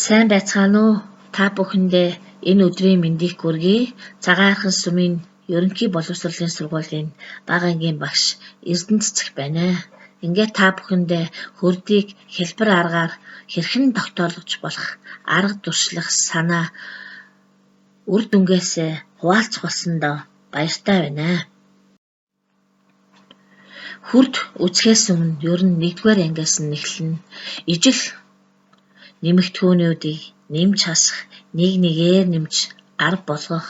Сайн байцгаана уу? Та бүхэндээ энэ өдрийн мэндийг хүргэе. Цагаархан сүмийн ерөнхий боловсролын сургуулийн бага ангийн багш Эрдэнэ Цэцэг байна. Ингээд та бүхэндээ хөрдийг хэлбэр аргаар хэрхэн тогтоолгож болох арга туршлах санаа үр дүнгээс хуваалцах болсондоо баяртай байна. Хурд үзэхээс өмнө ер нь 1-р ангиас нь эхэлнэ. Ижил нэмэгдэхүүнүүдийг нэмж хасах, нэгээр нэмж 10 болгох,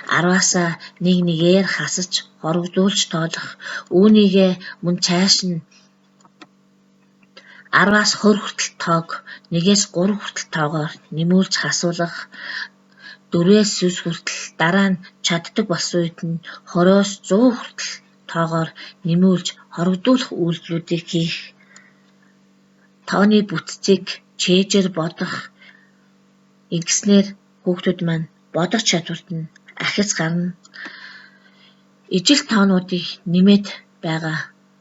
10-аасаа нэгээр хасаж хорогдуулж тоолох, үүнийгээ мөн цааш нь 10-аас 20 хүртэл тоог 1-ээс 3 хүртэл тоогоор нэмүүлж хасуулах, 4-ээс 9 хүртэл дараа нь чаддаг болсон үед нь 20-оос 100 хүртэл тоогоор нэмүүлж хорогдуулах үйлдэлүүдийг хийх, тооны бүтцийг чэйжээр бодох, ингэснээр хүүхдүүд маань бодох чадварт нь ахиц гарна. Ижил тоонуудыг нэмээд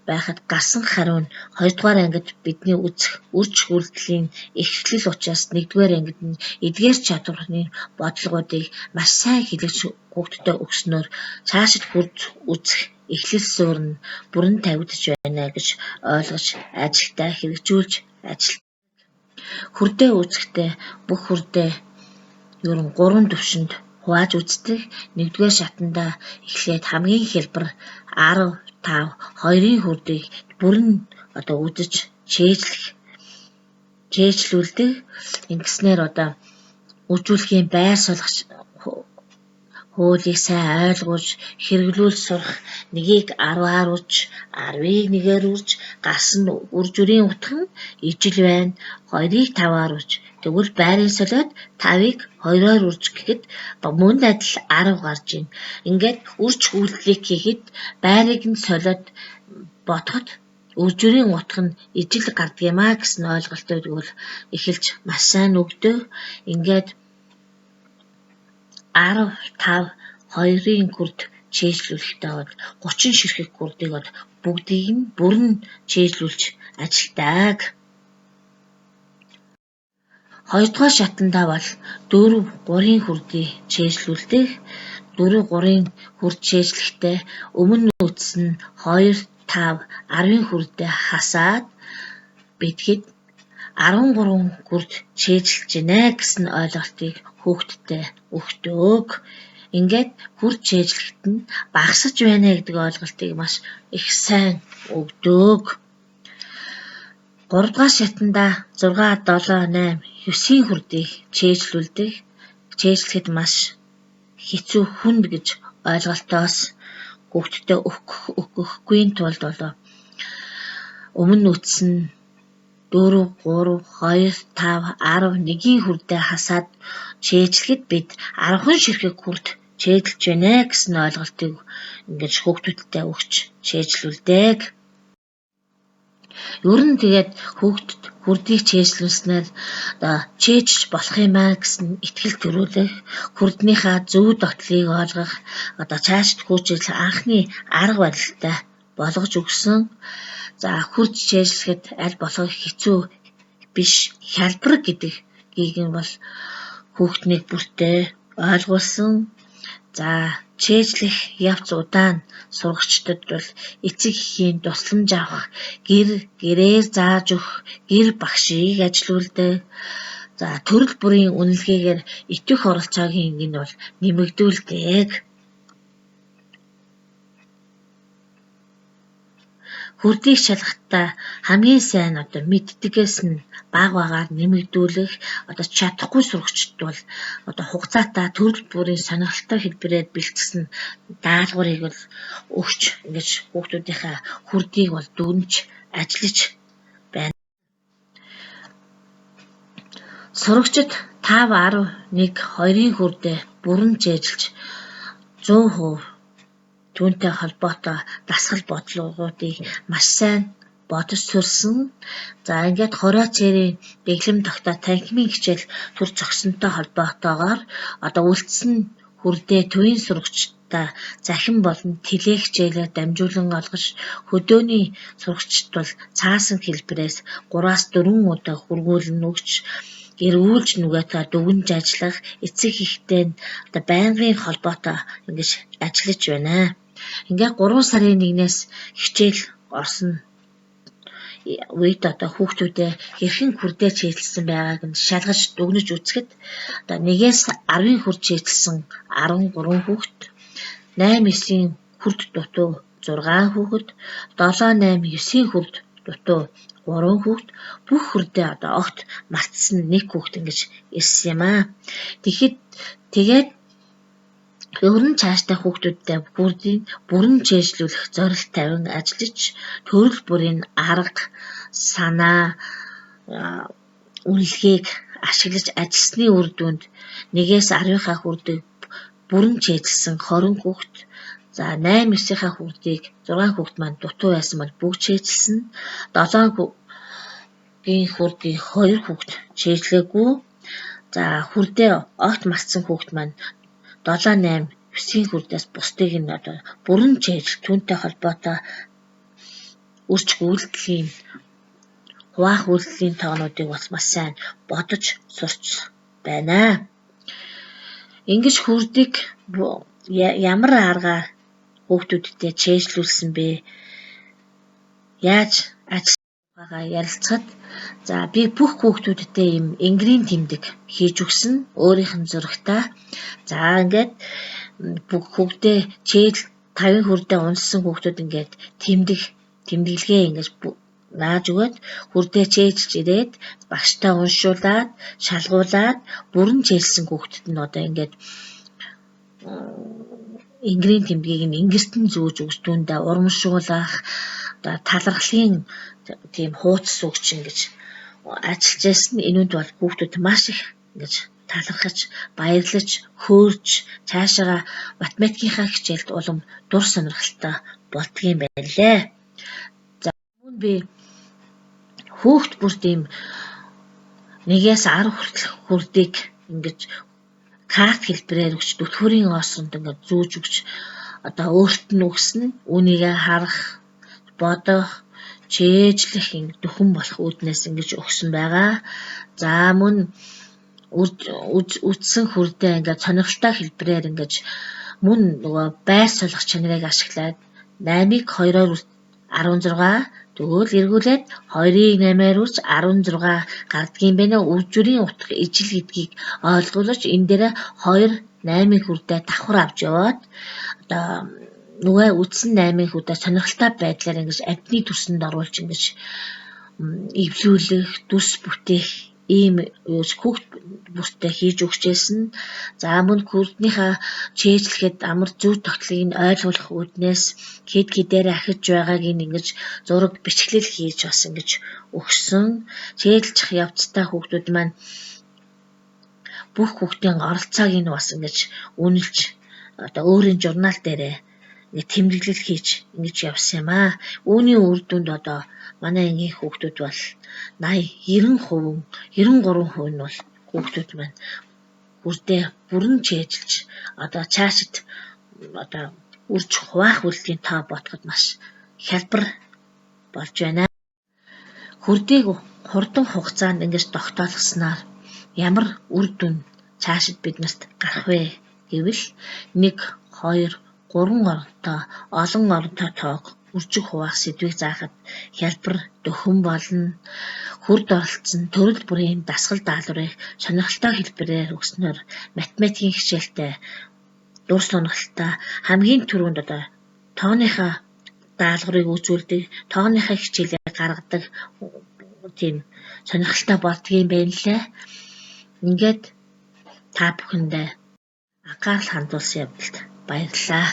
байхад гарсан хариу нь 2-р ангид бидний үзэх үр өгүүлбэрийн эхлэл учраас 1-р ангид нь эдгээр чадварны бодлогуудыг маш сайн хэлж хүүхдэд өгснөөр цаашид хурд үзэх эхлэл суурь нь бүрэн тавигдж байна гэж ойлгож ажилдаа хэрэгжүүлж ажилладаг. Хурдээ үзэхдээ бүх хурдээ ер нь 3 төвшөнд хувааж үздэг. 1-р шатандаа эхлээд хамгийн хэлбэр 10, 5, 2-ын хурдыг бүрэн үзэж чэйжлүүлдэг. Ингэснээр үйлчлэгийн байр суулгах хуулийг сайн ойлгож, хэрэглүүл сурах, 1-ийг 10-аар үрж, 10-ыг 1-ээр үрж, гарсан үр дүрийн утга нь ижил байна. 2-ыг 5-аар үрж, тэгвэл байрын солиод 5-ыг 2-оор үрж гэхэд мөн адил 10 гарч ийн. Ингээд үрж үйлдэлийг хийхэд байрыг нь солиод бодоход үр дүрийн утга нь ижил гардаг юм аа гэсэн ойлголттой тэгвэл эхэлж маш сайн өгдөг. Ингээд 10, 5, 2-ын хурд чэйжлүүлэхдээ 30 ширхэг хурдыг бүгдийг нь бүрэн чэйжлүүлж ажилдаг. 2-р шатандаа бол 4, 3-ын хурдыг чэйжлүүлдэг. 4, 3-ын хурд чэйжлэхдээ өмнө үтс нь 2, 5, 10-ын хурдээ хасаад битгэд 13 хурд чэйжлэж гинэ гэсэн ойлголтыг хүүхдэд өгдөг. Ингээд хурд чэйжлэхэд нь багасж байна гэдэг ойлголтыг маш их сайн өгдөг. 3-р шатандаа 6, 7, 8, 9-ийн хурдыг чэйжлүүлдэг. Чэйжлэхэд маш хэцүү хүнд гэж ойлголтоос хүүхдэд өгөхгүй тулд өмнө үтс нь 4, 3, 2, 5, 10, 1-ийн хурдээ хасаад чэйжлэхэд бид 10 ширхэг хурд чэйжлэж байна гэсэн ойлголтыг ингэж хүүхдүүдэд өгч чэйжлүүлдэг. Ер нь тэгээд хүүхдэд хурдыг чэйжлүүлснээр чэйжж болох юм аа гэсэн итгэл төрүүлэх, хурдныхаа зөв дотлыг ойлгох, цаашид хөгжил анхны арга барилтай болгож өгсөн. Хурд чэйжлэхэд аль болох хэцүү биш хялбар гэдгийг нь бол хүүхднийг бүртээ ойлгуулсан. Чэйжлэх явц удаан сурагчдад бол эцэг эхийн тусламж авах, гэрээр зааж өгөх, гэр багшийг ажилуулдаг. Төрөл бүрийн үнэлгээгээр итвэх оролцоогийн нь бол нэмэгдүүлдэг. Хурдыг шалгахдаа хамгийн сайн мэддгээс нь багаар нэмэгдүүлэх, чадахгүй сурагчид бол хугацаатай төрөл бүрийн сонирхолтой хэлбэрээр бэлтгэсэн даалгаврыг өгч ингэж хүүхдүүдийнхээ хурдыг дүгнж ажиллаж байна. Сурагчид 5, 10, 1, 2-ын хурдээ бүрэн чэйжилж 100% түүнтэй холбоотой дасгал бодлогуудыг маш сайн бодож сурсан. Ингээд хороо цээрийн дэглэм тогтоо танхимын хичээл төр зогсонтой холбоотойгоор үлдсэн хурдээ төвийн сурагчдаа захин болон теле хичээлээр дамжуулан олгож, хөдөөний сурагчид бол цаасан хэлбэрээс 3-4 удаа хүргүүлэн өгч эргүүлж нүгээ та дүгнж ажиллах эцэг эхтэй одоо байнгын холбоотой ингэж ажиллаж байна. Ингээ 3 сарын 1-ээс хичээл орсон үед одоо хүүхдүүдээ хэрхэн хүрдээ чийлсэн байгааг нь шалгаж дүгнэж үзэхэд одоо 1-ээс 10-ын хүрд чийлсэн 13 хүүхэд, 8-9-ийн хүрд дутуу 6 хүүхэд, 7-8-9-ийн хүрд дутуу 3 хүүхэд, бүх хүрдээ одоо огт мартсан 1 хүүхэд ингэж ирсэн юм аа. Тэгээд өөрн цаашдаа хүүхдүүдтэй бүрэн чийжлүүлэх зорилт тавин ажиллаж төрөл бүрийн арга санаа үнэлгээг ашиглаж ажилласны үр дүнд 1-ээс 10-ийнхаа хүрдийг бүрэн чийжилсэн 20 хүүхэд, за 8-9-ийнхаа хүрдийг 6 хүүхэд маань дутуу байсан бол бүгд чийжилсэн, 7-гийн хүрдийг 2 хүүхэд чийжлээгүй, за хүрдээ огт мартсан хүүхэд маань 7-8-9-ийн хүрдээс бусдыг нь одоо бүрэн чийжил түүнтэй холбоотой үрч үйлдэлийн хуваах үйлдэлийн тоонуудыг бас маш сайн бодож сурч байна. Ингэж хүрдийг ямар аргаар хүүхдүүдтэй чийжлүүлсэн бэ? Яаж ажиллагаа ярилцахад за би бүх хүүхдүүдтэй юм энгэрийн тэмдэг хийж өгсөн өөрийнх нь зурагтаа. За ингээд бүх хүүхдээ чийжл 50 хүрдээ унсан хүүхдүүд ингээд тэмдэглэгээ ингэж нааж өгөөд хүрдээ чийжилж ирээд багштай уншуулад шалгуулад бүрэн чийжилсэн хүүхдэд нь одоо ингээд энгэрийн тэмдгийг нь ингэртэн зөөж өгч түүндээ урамшуулах одоо талархлын тийм хуудас өгч ингэж ажиллаж байсан. Энүүнд бол хүүхдүүд маш их ингэж талархаж, баярлаж, хөөрж цаашаа математикийнхаа хичээлд улам дур сонирхолтой болдгийм байна лээ. За мөн би хүүхд бүрт ийм 1-ээс 10 хүртэл хүрдийг ингэж карт хэлбэрээр өгч дүтхүүрийн оосонд ингээд зөөж өгч одоо өөрт нь өгсөн үүнийгээ харах, бодох, чийжлэх дөхөн болох үүднээс ингэж өгсөн байгаа. За мөн үтсэн хүрдээ ингээд сонирхолтой хэлбэрээр ингэж мөн нөгөө байр суулгах чанарыг ашиглаад 8-ыг 2-оор 16 тэгвэл эргүүлээд 2-ыг 8-аар үрж 16 гардгийн байна. Үржүүрийн утга ижил гэдгийг ойлгуулж энэ дээр 2 8-ын хүрдээ давхар авч яваад одоо нөгөө үтсэн 8-ын хүрдээ сонирхолтой байдлаар ингэж амьтны төрсөнд оруулж ингэж эвлүүлэх, дүрс бүтээх ийм хүүхд бүртээ хийж өгчээсэн. За мөн хүрднийхаа чийжлэхэд амар зөв тогтолцоог нь ойлгуулах үүднээс хэд хэдээр ахиж байгааг ингэж зураг бичглэл хийж бас ингэж өгсөн. Чийжилчих явцдаа хүүхдүүд маань бүх хүүхдийн оролцоог нь бас ингэж үнэлж одоо өөрийн журнал дээрээ тэмдэглэл хийж ингэж явсан юм аа. Үүний үр дүнд одоо манай ангийн хүүхдүүд бол 80, 93% нь бол хүүхдүүд маань хүрдээ бүрэн чийжилж одоо цаашид одоо үрж хуваах үйлдлийн тоо бодоход маш хялбар болж байна. Хүрдийг хурдан хугацаанд ингэж тогтоолгосноор ямар үр дүн цаашид биднэрт гарах вэ гэвэл 1, 2, 3 оронтой олон оронтой тоог үржих хуваах сэдвийг заахад хялбар дөхөн болно. Хүрд оролцсон төрөл бүрийн дасгал даалгаврыг сонирхолтой хэлбэрээр өгснөөр математикийн хичээлтэй дур сонирхолтой хамгийн түрүүнд одоо тооныхаа даалгаврыг үзүүлдэг, тооныхаа хичээлээ гаргадаг тийм сонирхолтой болдгийм байна лээ. Ингээд та бүхэндээ анхаарал хандуулсан явдалд баярлалаа.